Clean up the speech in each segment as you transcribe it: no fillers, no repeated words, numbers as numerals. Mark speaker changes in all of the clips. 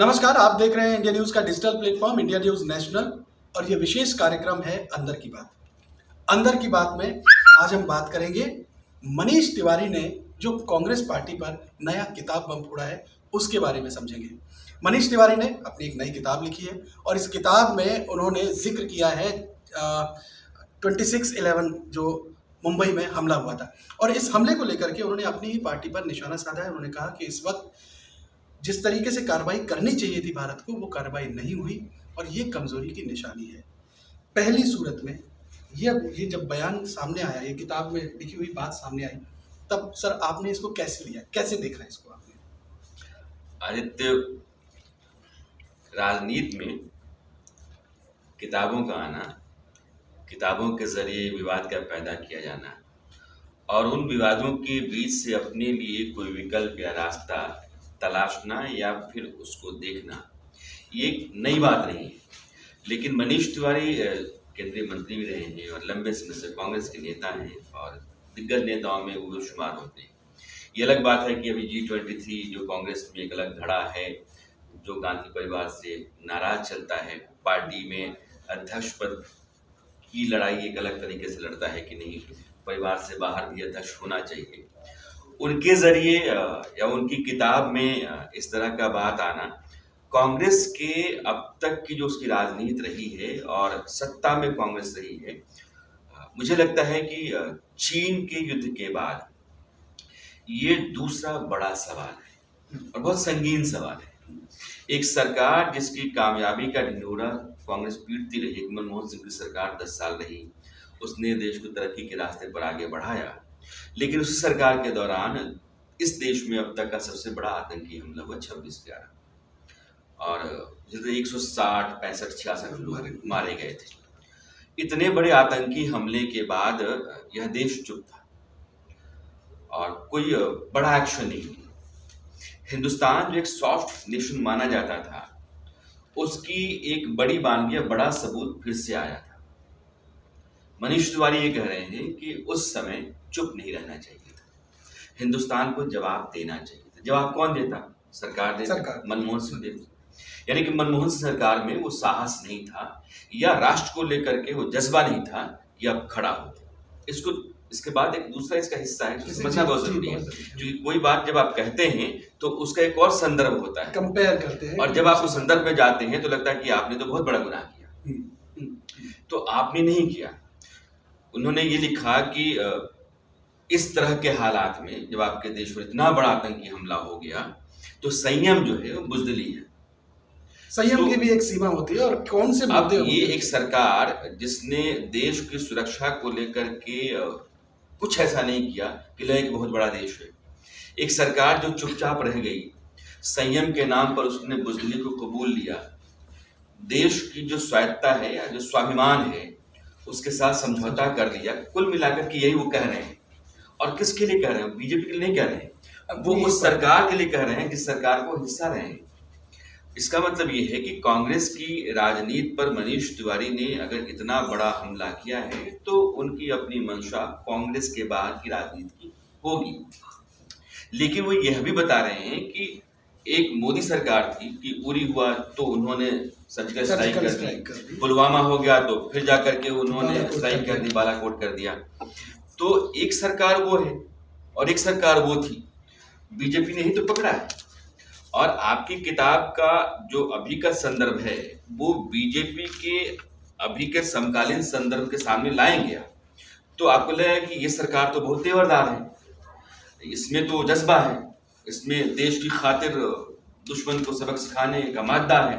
Speaker 1: नमस्कार, आप देख रहे हैं इंडिया न्यूज का digital platform India news national और ये विशेष कार्यक्रम है अंदर की बात। अंदर की बात में आज हम बात करेंगे मनीष तिवारी ने जो कांग्रेस पार्टी पर नया किताब बम फोड़ा है उसके बारे में समझेंगे। मनीष तिवारी ने अपनी एक नई किताब लिखी है और इस किताब में उन्होंने जिक्र किया है 26/11 जो मुंबई में हमला हुआ था और इस हमले को लेकर के उन्होंने अपनी ही पार्टी पर निशाना साधा है। उन्होंने कहा कि इस वक्त जिस तरीके से कार्रवाई करनी चाहिए थी भारत को, वो कार्रवाई नहीं हुई और ये कमजोरी की निशानी है। पहली सूरत में ये जब बयान सामने आया, ये किताब में लिखी हुई बात सामने आई, तब सर आपने इसको कैसे लिया, कैसे देखा इसको आपने?
Speaker 2: आदित्य, राजनीति में किताबों का आना, किताबों के जरिए विवाद का पैदा किया जाना और उन विवादों के बीच से अपने लिए कोई विकल्प या रास्ता तलाशना या फिर उसको देखना, ये नई बात नहीं है। लेकिन मनीष तिवारी केंद्रीय मंत्री भी रहे हैं और लंबे समय से कांग्रेस के नेता हैं और दिग्गज नेताओं में वो शुमार होते हैं। ये अलग बात है कि अभी G23 जो कांग्रेस में एक अलग धड़ा है, जो गांधी परिवार से नाराज चलता है, पार्टी में अध्यक्ष पद की लड़ाई एक अलग तरीके से लड़ता है कि नहीं, परिवार से बाहर भी अध्यक्ष होना चाहिए। उनके जरिए या उनकी किताब में इस तरह का बात आना, कांग्रेस के अब तक की जो उसकी राजनीति रही है और सत्ता में कांग्रेस रही है, मुझे लगता है कि चीन के युद्ध के बाद ये दूसरा बड़ा सवाल है और बहुत संगीन सवाल है। एक सरकार जिसकी कामयाबी का ढिंढोरा कांग्रेस पीटती रही, मनमोहन सिंह की सरकार 10 साल रही, उसने देश को तरक्की के रास्ते पर आगे बढ़ाया, लेकिन उसी सरकार के दौरान इस देश में अब तक का सबसे बड़ा आतंकी हमला हुआ 26/11 और जिसमें 160, 65, 66 लोग मारे गए थे। इतने बड़े आतंकी हमले के बाद यह देश चुप था और कोई बड़ा एक्शन नहीं हुआ। हिंदुस्तान जो एक सॉफ्ट नेशन माना जाता था, उसकी एक बड़ी बानगी, बड़ा सबूत फिर से आया था। मनीष तिवारी ये कह रहे हैं कि उस समय चुप नहीं रहना चाहिए था, हिंदुस्तान को जवाब देना चाहिए था। जवाब कौन देता? सरकार देती, मनमोहन सिंह देती। यानी कि मनमोहन सिंह सरकार में वो साहस नहीं था या राष्ट्र को लेकर के वो जज्बा नहीं था कि अब खड़ा हो। इसके बाद एक दूसरा इसका हिस्सा है, समझना बहुत जरूरी है, क्योंकि कोई बात जब आप कहते हैं तो उसका एक और संदर्भ होता है,
Speaker 1: कंपेयर करते हैं,
Speaker 2: और जब आप उस संदर्भ में जाते हैं तो लगता है कि आपने तो बहुत बड़ा गुनाह किया। तो आपने नहीं किया। उन्होंने ये लिखा कि इस तरह के हालात में जब आपके देश पर इतना बड़ा आतंकी हमला हो गया तो संयम जो है वो बुजदिली है।
Speaker 1: संयम की भी एक सीमा होती है और कौन से मुद्दे होते हैं।
Speaker 2: ये एक सरकार जिसने देश की सुरक्षा को लेकर के कुछ ऐसा नहीं किया कि लगे कि बहुत बड़ा देश है, एक सरकार जो चुपचाप रह गई, संयम के नाम पर उसने बुजदिली को कबूल लिया, देश की जो स्वायत्ता है या जो स्वाभिमान है उसके साथ समझौता कर लिया। कुल मिलाकर के यही वो कह रहे हैं। और किसके लिए कह रहे हैं? बीजेपी के लिए नहीं कह रहे हैं, वो उस सरकार के लिए कह रहे हैं जिस सरकार को हिस्सा रहे हैं। इसका मतलब ये है कि कांग्रेस की राजनीति पर मनीष तिवारी ने अगर इतना बड़ा हमला किया है तो उनकी अपनी मंशा कांग्रेस के बाद की राजनीति की होगी। लेकिन वो यह भी बता रहे हैं कि एक मोदी सरकार थी कि उरी हुआ तो उन्होंने सर्जिकल स्ट्राइक कर दी, पुलवामा हो गया तो फिर जाकर के उन्होंने स्ट्राइक कर दी, बालाकोट कर दिया। तो एक सरकार वो है और एक सरकार वो थी, बीजेपी ने ही तो पकड़ा है। और आपकी किताब का जो अभी का संदर्भ है वो बीजेपी के अभी के समकालीन संदर्भ के सामने लाएंगे तो आपको लगेगा कि ये सरकार तो बहुत तेवरदार है, इसमें तो जज्बा है, इसमें देश की खातिर दुश्मन को सबक सिखाने का मादा है।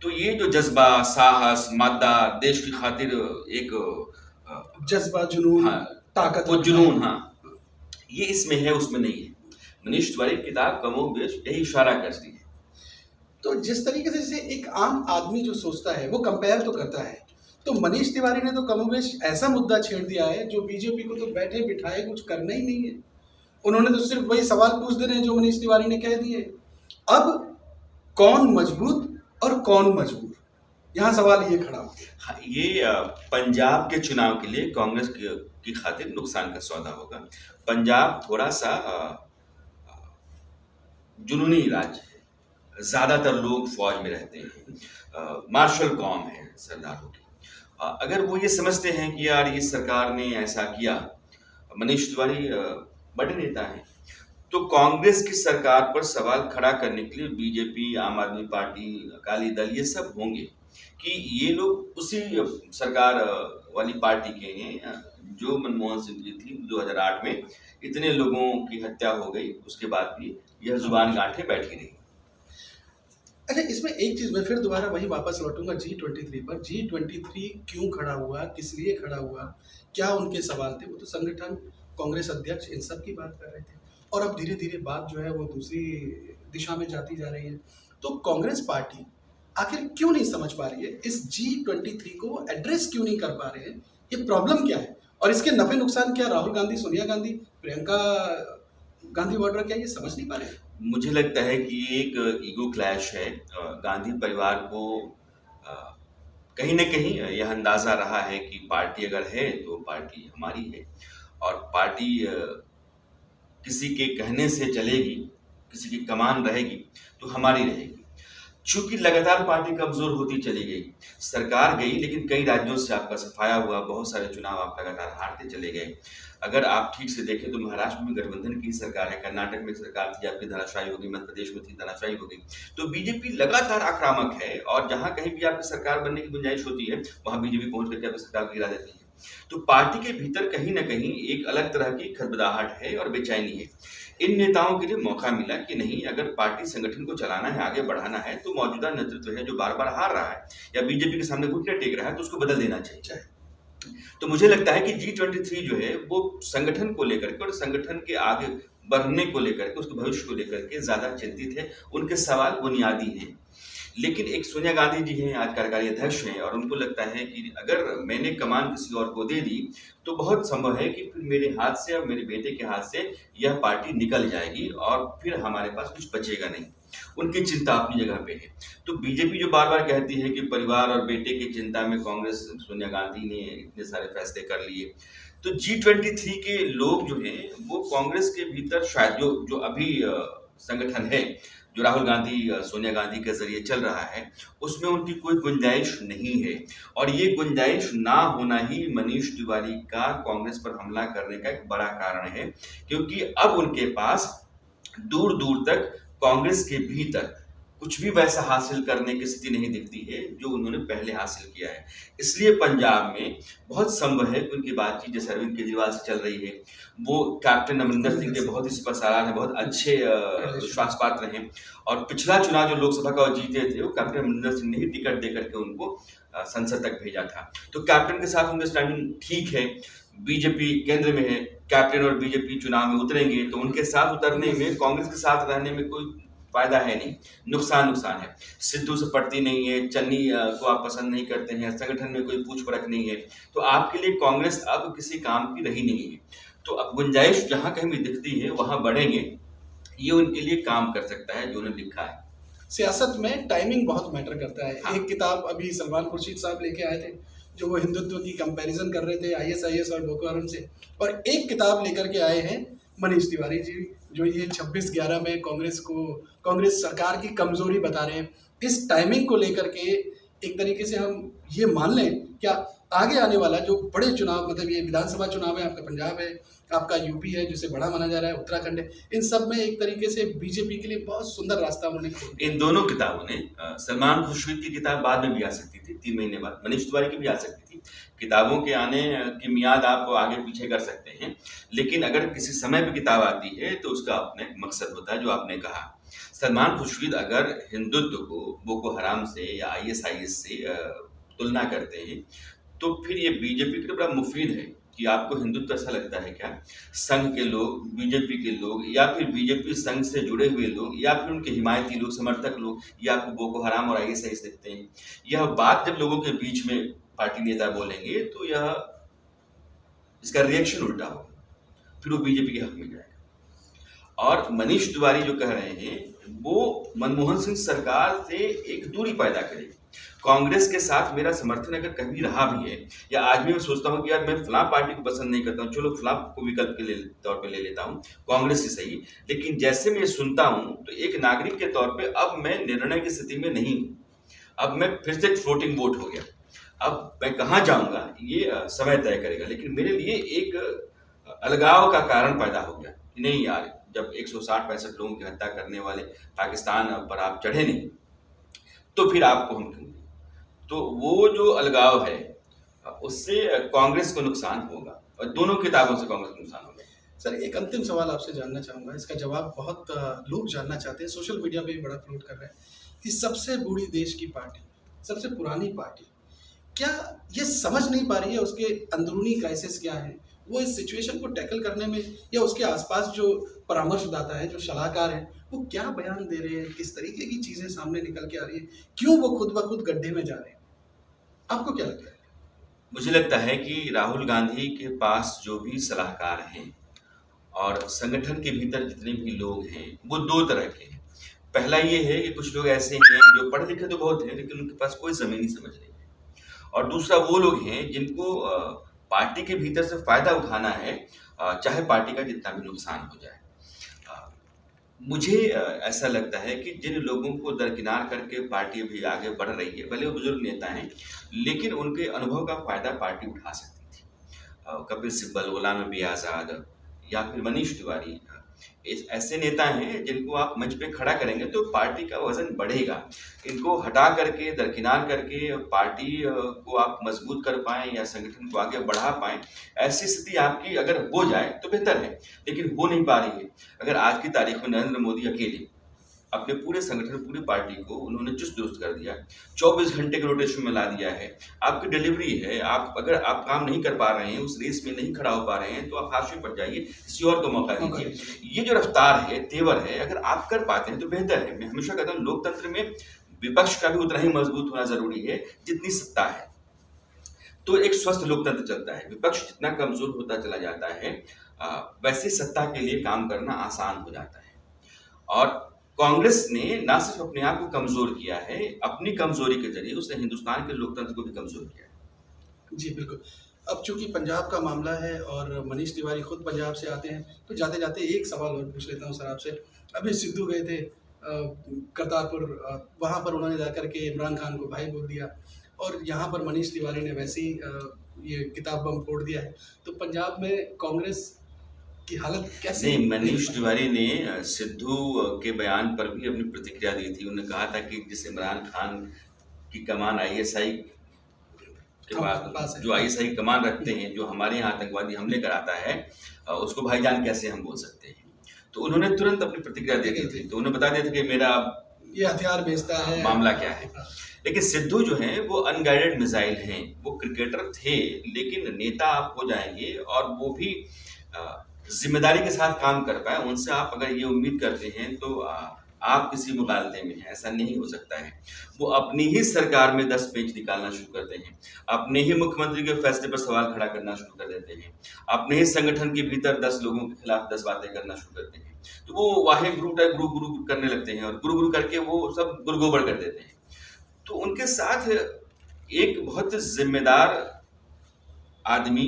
Speaker 2: तो ये जो जज्बा, साहस, मादा, देश की खातिर एक
Speaker 1: जज्बा, जुनून,
Speaker 2: हाँ,
Speaker 1: ताकत,
Speaker 2: वो जुनून, हाँ, ये इसमें है, उसमें नहीं है। मनीष तिवारी की किताब कमोबेश यही इशारा करती है।
Speaker 1: तो जिस तरीके से जैसे एक आम आदमी जो सोचता है वो कंपेयर तो करता है, तो मनीष तिवारी ने तो कमोबेश ऐसा मुद्दा छेड़ दिया है जो बीजेपी को तो बैठे बिठाए कुछ करना ही नहीं है। उन्होंने तो सिर्फ वही सवाल पूछ दे रहे हैं जो मनीष तिवारी ने कह दिए। अब कौन मजबूत और कौन मजबूर, यहाँ सवाल ये खड़ा हो गया।
Speaker 2: हाँ, ये पंजाब के चुनाव के लिए कांग्रेस की खातिर नुकसान का सौदा होगा। पंजाब थोड़ा सा जुनूनी राज्य है, ज़्यादातर लोग फौज में रहते हैं, मार्शल कौम है सरदारों की। अगर वो ये समझते हैं कि यार ये सरकार ने ऐसा किया, मनीष तिवारी बड़े नेता हैं, तो कांग्रेस की सरकार पर सवाल खड़ा करने के लिए बीजेपी, आम आदमी पार्टी, अकाली दल ये सब होंगे कि ये लोग उसी सरकार वाली पार्टी के हैं जो मनमोहन सिंह जी थी 2008 में इतने लोगों की हत्या हो गई, उसके बाद भी यह जुबान गांठे बैठी रही।
Speaker 1: अच्छा, इसमें एक चीज़ मैं फिर दोबारा वही वापस लौटूंगा G23 पर। G23 क्यों खड़ा हुआ, किस लिए खड़ा हुआ, क्या उनके सवाल थे? वो तो संगठन, कांग्रेस अध्यक्ष, इन सब की बात कर रहे थे, और अब धीरे धीरे बात जो है वो दूसरी दिशा में जाती जा रही है। तो कांग्रेस पार्टी आखिर क्यों नहीं समझ पा रही है, इस G23 को एड्रेस क्यों नहीं कर पा रहे हैं, ये प्रॉब्लम क्या है, और इसके नफे नुकसान क्या राहुल गांधी, सोनिया गांधी, प्रियंका गांधी वाड्रा, क्या ये समझ नहीं पा रहे हैं?
Speaker 2: मुझे लगता है कि ये एक ईगो क्लैश है। गांधी परिवार को अ, कहीं न कहीं यह अंदाज़ा रहा है कि पार्टी अगर है तो पार्टी हमारी है, और पार्टी किसी के कहने से चलेगी, किसी की कमान रहेगी तो हमारी रहेगी। चूँकि लगातार पार्टी कमज़ोर होती चली गई, सरकार गई लेकिन कई राज्यों से आपका सफाया हुआ, बहुत सारे चुनाव आप लगातार हारते चले गए। अगर आप ठीक से देखें तो महाराष्ट्र में गठबंधन की सरकार है, कर्नाटक में सरकार थी आपकी धराशायी हो गई, मध्य प्रदेश में थी धराशायी हो गई। तो बीजेपी लगातार आक्रामक है, और जहाँ कहीं भी आपकी सरकार बनने की गुंजाइश होती है, वहाँ बीजेपी पहुँच करके आपकी सरकार को गिरा देती है। तो पार्टी के भीतर कहीं न कहीं एक अलग तरह की खदबदाहट है और बेचैनी है। इन नेताओं के लिए मौका मिला कि नहीं, अगर पार्टी संगठन को चलाना है, आगे बढ़ाना है, तो मौजूदा नेतृत्व है जो बार-बार हार रहा है या बीजेपी के सामने घुटने टेक रहा है, तो उसको बदल देना चाहिए। तो मुझे लगता है कि G23 जो है वो संगठन को लेकर के और संगठन के आगे बढ़ने को लेकर के, उसके भविष्य को लेकर के ज़्यादा चिंतित है। उनके सवाल बुनियादी हैं। लेकिन एक सोनिया गांधी जी हैं, आज कार्यकारी अध्यक्ष हैं, और उनको लगता है कि अगर मैंने कमान किसी और को दे दी तो बहुत संभव है कि फिर मेरे हाथ से और मेरे बेटे के हाथ से यह पार्टी निकल जाएगी और फिर हमारे पास कुछ बचेगा नहीं। उनकी चिंता अपनी जगह पे है। तो बीजेपी जो बार-बार कहती है कि परिवार और बेटे की चिंता में कांग्रेस, सोनिया गांधी ने इतने सारे फैसले कर लिए। तो G23 के लोग जो हैं वो कांग्रेस के भीतर शायद जो अभी संगठन है, जो राहुल गांधी, सोनिया गांधी के ज़रिए चल रहा है, उसमें उनकी कोई गुंजाइश नहीं है, और ये गुंजाइश ना होना ही मनीष तिवारी का कांग्रेस पर हमला करने का एक बड़ा कारण है, क्योंकि अब उनके पास दूर-दूर तक कांग्रेस के भीतर कुछ भी वैसा हासिल करने की स्थिति नहीं दिखती है, जो उन्होंने पहले हासिल किया है। इसलिए पंजाब में बहुत संभव है कि उनकी बातचीत जैसे अरविंद केजरीवाल से चल रही है, वो कैप्टन अमरिंदर सिंह के बहुत ही सिपहसालार हैं, बहुत अच्छे विश्वास पात्र हैं, और पिछला चुनाव जो लोकसभा का वो जीते थे, वो कैप्टन अमरिंदर सिंह ने ही टिकट देकर के उनको संसद तक भेजा था। तो कैप्टन के साथ उनकी स्टैंडिंग ठीक है। बीजेपी केंद्र में है, कैप्टन और बीजेपी चुनाव में उतरेंगे, तो उनके साथ उतरने में, कांग्रेस के साथ रहने में कोई फायदा है नहीं, नुकसान है। सिद्धू से पड़ती नहीं है, चन्नी को आप पसंद नहीं करते हैं, संगठन में कोई पूछ परख नहीं है, तो आपके लिए कांग्रेस अब किसी काम की रही नहीं है। तो अब गुंजाइश जहाँ कहीं भी दिखती है वहाँ बढ़ेंगे, ये उनके लिए काम कर सकता है जो उन्होंने लिखा है।
Speaker 1: सियासत में टाइमिंग बहुत मैटर करता है।
Speaker 2: हाँ।
Speaker 1: एक किताब अभी सलमान खुर्शीद साहब लेके आए थे, जो वो हिंदुत्व की कंपैरिजन कर रहे थे ISIS और बोको हराम से, और एक किताब लेकर के आए हैं मनीष तिवारी जी, जो ये 26/11 में कांग्रेस सरकार की कमजोरी बता रहे हैं। इस टाइमिंग को लेकर के एक तरीके से हम ये मान लें, क्या आगे आने वाला जो बड़े चुनाव, मतलब ये विधानसभा चुनाव है, आपका पंजाब है, आपका यूपी है जिसे बड़ा माना जा रहा है, उत्तराखंड है, इन सब में एक तरीके से बीजेपी के लिए बहुत सुंदर रास्ता उन्होंने खोल दिया।
Speaker 2: इन दोनों किताबों ने, सलमान खुर्शीद की किताब बाद में भी आ सकती थी, 3 महीने बाद, मनीष तिवारी की भी आ सकती थी। किताबों के आने की मियाद आप आगे पीछे कर सकते हैं, लेकिन अगर किसी समय पे किताब आती है तो उसका अपना एक मकसद होता है, जो आपने कहा। सलमान खुर्शीद अगर हिंदुत्व को बोको हराम से या ISIS से तुलना करते हैं, तो फिर ये बीजेपी के लिए बड़ा मुफीद है कि आपको हिंदुत्व ऐसा लगता है क्या? संघ के लोग, बीजेपी के लोग, या फिर बीजेपी संघ से जुड़े हुए लोग, या फिर उनके हिमायती लोग, समर्थक लोग, या आपको बोको हराम और ISIS दिखते हैं? यह बात जब लोगों के बीच में पार्टी नेता बोलेंगे तो यह, इसका रिएक्शन उल्टा होगा, फिर वो बीजेपी के हक में जाएगा। और मनीष तिवारी जो कह रहे हैं वो मनमोहन सिंह सरकार से एक दूरी पैदा करेगी। कांग्रेस के साथ मेरा समर्थन अगर कभी रहा भी है, या आज भी मैं सोचता हूँ कि यार मैं फलां पार्टी को पसंद नहीं करता हूँ, चलो फलां को विकल्प के तौर पे ले लेता हूँ, कांग्रेस ही सही। लेकिन जैसे मैं सुनता हूँ तो एक नागरिक के तौर पे अब मैं निर्णय की स्थिति में नहीं हूँ। अब मैं फिर से फ्लोटिंग वोट हो गया। अब मैं कहाँ जाऊंगा ये समय तय करेगा। लेकिन मेरे लिए एक अलगाव का कारण पैदा हो गया कि नहीं यार, जब 160-65 लोगों की हत्या करने वाले पाकिस्तान पर आप चढ़े नहीं, तो फिर आपको हम क्यों। तो वो जो अलगाव है उससे कांग्रेस को नुकसान होगा, और दोनों किताबों से कांग्रेस को नुकसान होगा।
Speaker 1: सर, एक अंतिम सवाल आपसे जानना चाहूँगा, इसका जवाब बहुत लोग जानना चाहते हैं, सोशल मीडिया पे भी बड़ा फ्लोट कर रहे हैं कि सबसे बूढ़ी देश की पार्टी, सबसे पुरानी पार्टी, क्या ये समझ नहीं पा रही है उसके अंदरूनी क्राइसिस क्या है, वो इस सिचुएशन को टैकल करने में, या उसके आसपास जो परामर्शदाता है, जो सलाहकार है, वो क्या बयान दे रहे हैं, किस तरीके की चीज़ें सामने निकल के आ रही है, क्यों वो खुद ब खुद गड्ढे में जा रहे हैं? आपको क्या लगता है?
Speaker 2: मुझे लगता है कि राहुल गांधी के पास जो भी सलाहकार हैं और संगठन के भीतर जितने भी लोग हैं वो दो तरह के हैं। पहला ये है कि कुछ लोग ऐसे हैं जो पढ़े लिखे तो बहुत हैं लेकिन उनके पास कोई ज़मीनी समझ नहीं है, और दूसरा वो लोग हैं जिनको पार्टी के भीतर से फायदा उठाना है, चाहे पार्टी का जितना भी नुकसान हो जाए। मुझे ऐसा लगता है कि जिन लोगों को दरकिनार करके पार्टी अभी आगे बढ़ रही है, भले वो बुजुर्ग नेता हैं लेकिन उनके अनुभव का फायदा पार्टी उठा सकती थी। कपिल सिब्बल, गुलाम नबी आज़ाद या फिर मनीष तिवारी, ऐसे नेता हैं जिनको आप मंच पे खड़ा करेंगे तो पार्टी का वजन बढ़ेगा। इनको हटा करके, दरकिनार करके पार्टी को आप मजबूत कर पाएं या संगठन को आगे बढ़ा पाएं, ऐसी स्थिति आपकी अगर हो जाए तो बेहतर है, लेकिन हो नहीं पा रही है। अगर आज की तारीख में नरेंद्र मोदी अकेले अपने पूरे संगठन, पूरी पार्टी को उन्होंने चुस्त दुरुस्त कर दिया, 24 घंटे के रोटेशन में ला दिया है। आपकी डिलीवरी है, आप अगर आप काम नहीं कर पा रहे हैं, उस रेस में नहीं खड़ा हो पा रहे हैं, तो आप हाशिए पर जाइए, किसी और को मौका दीजिए। ये जो रफ्तार है, तेवर है, अगर आप कर पाते हैं तो बेहतर है। मैं हमेशा कहता हूँ लोकतंत्र में विपक्ष का भी उतना ही मजबूत होना जरूरी है जितनी सत्ता है। तो एक स्वस्थ लोकतंत्र चलता है। विपक्ष जितना कमजोर होता चला जाता है वैसे सत्ता के लिए काम करना आसान हो जाता है। और कांग्रेस ने ना सिर्फ अपने आप को कमजोर किया है, अपनी कमजोरी के जरिए उसने हिंदुस्तान के लोकतंत्र को भी कमजोर किया है।
Speaker 1: जी बिल्कुल। अब चूंकि पंजाब का मामला है और मनीष तिवारी खुद पंजाब से आते हैं, तो जाते जाते एक सवाल और पूछ लेता हूँ सर आपसे। अभी सिद्धू गए थे करतारपुर, वहाँ पर उन्होंने जाकर के इमरान खान को भाई बोल दिया, और यहाँ पर मनीष तिवारी ने वैसे ही ये किताब बम फोड़ दिया है। तो पंजाब में कांग्रेस की हालत कैसी?
Speaker 2: नहीं, मनीष तिवारी ने सिद्धू के बयान पर भी अपनी प्रतिक्रिया दी थी। उन्होंने कहा था कि जिस इमरान खान की कमान आईएसआई के पास, जो आईएसआई कमान रखते हैं, जो हमारे यहाँ आतंकवादी हमले कराता है, उसको भाईजान कैसे हम बोल सकते हैं। तो उन्होंने तुरंत अपनी प्रतिक्रिया दे दी थी। तो उन्होंने बता दिया था कि मेरा
Speaker 1: ये हथियार बेचता है,
Speaker 2: मामला क्या है। लेकिन सिद्धू जो हैं वो अनगाइडेड मिसाइल हैं। वो क्रिकेटर थे लेकिन नेता आप हो जाएंगे, और वो भी जिम्मेदारी के साथ काम कर पाए। उनसे आप अगर ये उम्मीद करते हैं तो आप किसी मुगालते में हैं, ऐसा नहीं हो सकता है। वो अपनी ही सरकार में 10 पेच निकालना शुरू करते हैं, अपने ही मुख्यमंत्री के फैसले पर सवाल खड़ा करना शुरू कर देते हैं, अपने ही संगठन के भीतर 10 लोगों के खिलाफ 10 बातें करना शुरू करते हैं। तो वो वाहे गुरु टाइप गुरु गुरु करने लगते हैं, और गुरु गुरु करके वो सब गुरगोबर कर देते हैं। तो उनके साथ एक बहुत जिम्मेदार आदमी,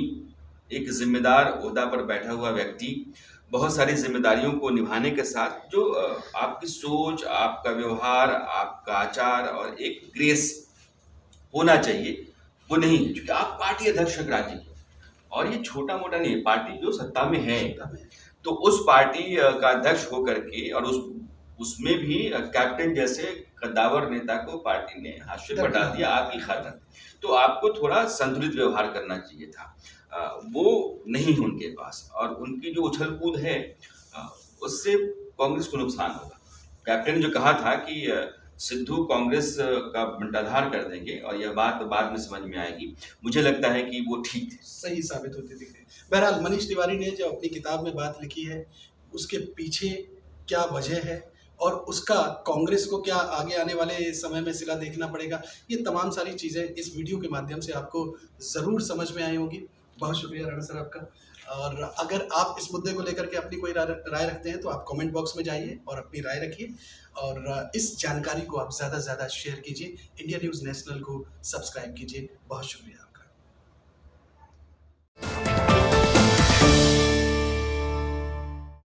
Speaker 2: एक जिम्मेदार ओहदा पर बैठा हुआ व्यक्ति, बहुत सारी जिम्मेदारियों को निभाने के साथ जो आपकी सोच, आपका व्यवहार, आपका आचार और एक ग्रेस होना चाहिए, वो नहीं है। क्योंकि आप पार्टी अध्यक्ष राज्य की, और ये छोटा मोटा नहीं है, पार्टी जो सत्ता में है, तो उस पार्टी का अध्यक्ष होकर के, और उसमें भी कैप्टन जैसे कद्दावर नेता को पार्टी ने हाशिए पर डाल दिया आपकी खातिर। तो आपको थोड़ा संतुलित व्यवहार करना चाहिए था, वो नहीं है उनके पास। और उनकी जो उछल कूद है उससे कांग्रेस को नुकसान होगा। कैप्टन ने जो कहा था कि सिद्धू कांग्रेस का बंटाधार कर देंगे, और यह बात बाद में समझ में आएगी, मुझे लगता है कि वो ठीक
Speaker 1: सही साबित होती दिख रही है। बहरहाल मनीष तिवारी ने जो अपनी किताब में बात लिखी है, उसके पीछे क्या वजह है और उसका कांग्रेस को क्या आगे आने वाले समय में सिला देखना पड़ेगा, ये तमाम सारी चीज़ें इस वीडियो के माध्यम से आपको ज़रूर समझ में आई होंगी। बहुत शुक्रिया राणा सर आपका। और अगर आप इस मुद्दे को लेकर के अपनी कोई राय रखते हैं तो आप कमेंट बॉक्स में जाइए और अपनी राय रखिए, और इस जानकारी को आप ज़्यादा से ज़्यादा शेयर कीजिए। इंडिया न्यूज़ नेशनल को सब्सक्राइब कीजिए। बहुत शुक्रिया।